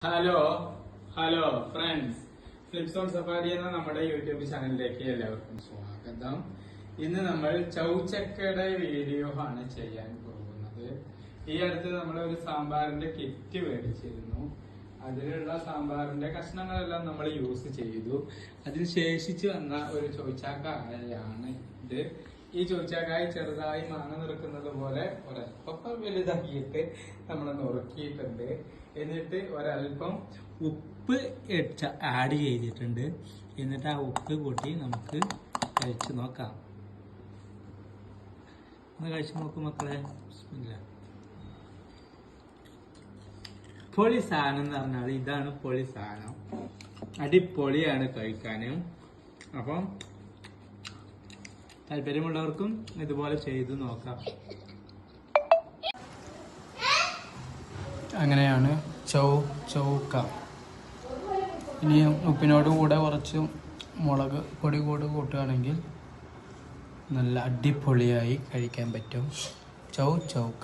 Hello friends, flips on safari എന്ന നമ്മുടെ YouTube ചാനലിലേക്ക് എല്ലാവർക്കും സ്വാഗതം. ഇന്ന് നമ്മൾ ചൗച്ചക്കയുടെ വീഡിയോ ആണ് ചെയ്യാൻ പോകുന്നത്. ഈ അടുത്ത് നമ്മൾ ഒരു സാമ്പാറിന്റെ കിറ്റ് മേടിച്ചിരുന്നു. അതിലുള്ള സാമ്പാറിന്റെ കഷ്ണങ്ങളെല്ലാം നമ്മൾ യൂസ് ചെയ്തു. അതിന് ശേഷിച്ച് വന്ന ഒരു ചൗച്ചക്കായാണ് ഇത്. ഈ ചൗച്ചക്കായ ചെറുതായി മാങ്ങ നുറുക്കുന്നത് പോലെ ഒരല്പം വലുതാക്കിയിട്ട് നമ്മൾ നുറുക്കിയിട്ടുണ്ട്. എന്നിട്ട് ഒരല്പം ഉപ്പ് ആഡ് ചെയ്തിട്ടുണ്ട്. എന്നിട്ട് ആ ഉപ്പ് കൂട്ടി നമുക്ക് കഴിച്ചു നോക്കാം. ഒന്ന് കഴിച്ചു നോക്കും മക്കളെ. പൊളി സാധനം എന്ന് പറഞ്ഞാൽ ഇതാണ് പൊളി സാധനം. അടിപൊളിയാണ് കഴിക്കാനും. അപ്പം താല്പര്യമുള്ളവർക്കും ഇതുപോലെ ചെയ്തു നോക്കാം. അങ്ങനെയാണ് ചൗക്ക. ഇനി ഉപ്പിനോട് കൂടെ കുറച്ച് മുളക് പൊടി കൂട്ടുകയാണെങ്കിൽ നല്ല അടിപൊളിയായി കഴിക്കാൻ പറ്റും ചൗക്ക.